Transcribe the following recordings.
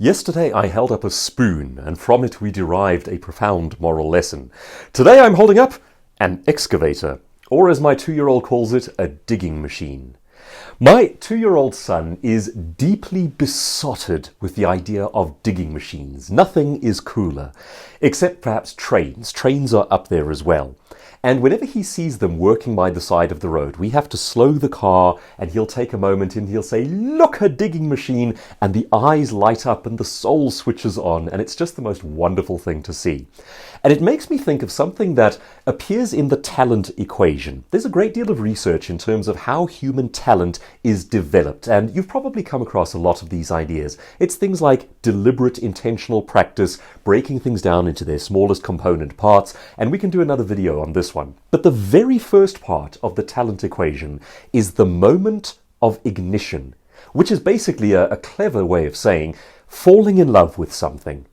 Yesterday I held up a spoon, and from it we derived a profound moral lesson. Today I'm holding up an excavator, or as my 2-year-old calls it, a digging machine. My 2-year-old son is deeply besotted with the idea of digging machines. Nothing is cooler, except perhaps trains. Trains are up there as well. And whenever he sees them working by the side of the road, we have to slow the car, and he'll take a moment and he'll say, "Look, a digging machine," and the eyes light up and the soul switches on, and it's just the most wonderful thing to see. And it makes me think of something that appears in the talent equation. There's a great deal of research in terms of how human talent is developed, and you've probably come across a lot of these ideas. It's things like deliberate, intentional practice, breaking things down into their smallest component parts, and we can do another video on this one. But the very first part of the talent equation is the moment of ignition, which is basically a clever way of saying falling in love with something.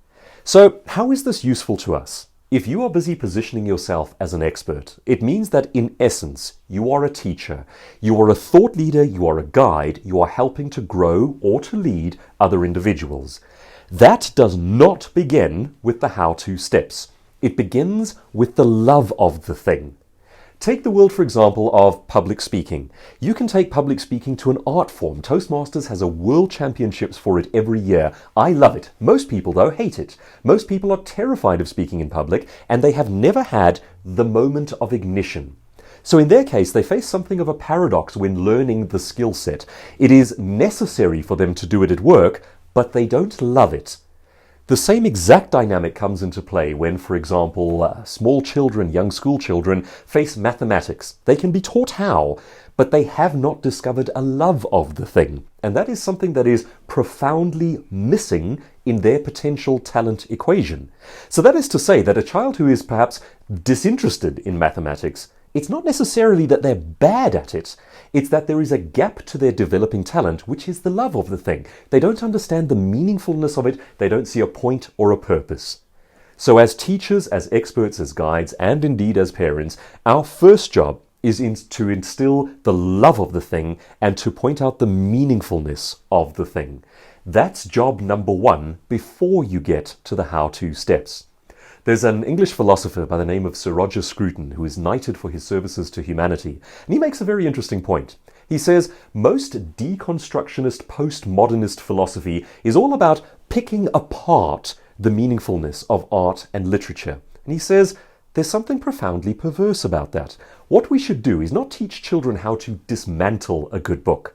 So how is this useful to us? If you are busy positioning yourself as an expert, it means that in essence, you are a teacher, you are a thought leader, you are a guide, you are helping to grow or to lead other individuals. That does not begin with the how-to steps. It begins with the love of the thing. Take the world, for example, of public speaking. You can take public speaking to an art form. Toastmasters has a world championships for it every year. I love it. Most people, though, hate it. Most people are terrified of speaking in public, and they have never had the moment of ignition. So in their case, they face something of a paradox when learning the skill set. It is necessary for them to do it at work, but they don't love it. The same exact dynamic comes into play when, for example, small children, young school children, face mathematics. They can be taught how, but they have not discovered a love of the thing. And that is something that is profoundly missing in their potential talent equation. So that is to say that a child who is perhaps disinterested in mathematics, it's not necessarily that they're bad at it. It's that there is a gap to their developing talent, which is the love of the thing. They don't understand the meaningfulness of it. They don't see a point or a purpose. So as teachers, as experts, as guides, and indeed as parents, our first job is to instill the love of the thing and to point out the meaningfulness of the thing. That's job number one before you get to the how-to steps. There's an English philosopher by the name of Sir Roger Scruton who is knighted for his services to humanity, and he makes a very interesting point. He says, most deconstructionist postmodernist philosophy is all about picking apart the meaningfulness of art and literature. And he says, there's something profoundly perverse about that. What we should do is not teach children how to dismantle a good book.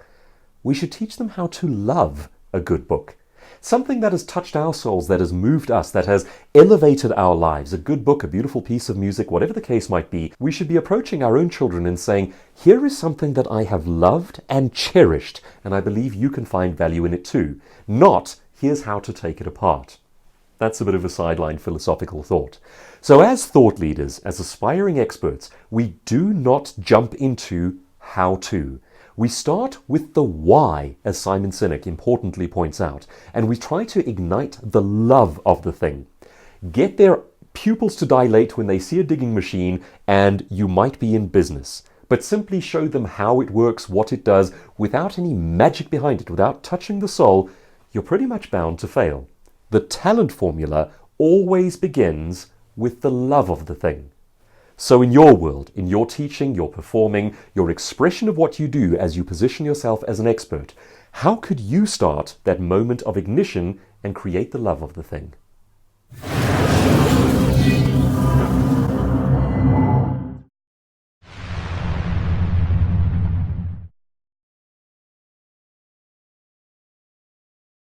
We should teach them how to love a good book. Something that has touched our souls, that has moved us, that has elevated our lives, a good book, a beautiful piece of music, whatever the case might be, we should be approaching our own children and saying, here is something that I have loved and cherished, and I believe you can find value in it too. Not, here's how to take it apart. That's a bit of a sideline philosophical thought. So as thought leaders, as aspiring experts, we do not jump into how to. We start with the why, as Simon Sinek importantly points out, and we try to ignite the love of the thing. Get their pupils to dilate when they see a digging machine, and you might be in business. But simply show them how it works, what it does, without any magic behind it, without touching the soul, you're pretty much bound to fail. The talent formula always begins with the love of the thing. So in your world, in your teaching, your performing, your expression of what you do as you position yourself as an expert, how could you start that moment of ignition and create the love of the thing?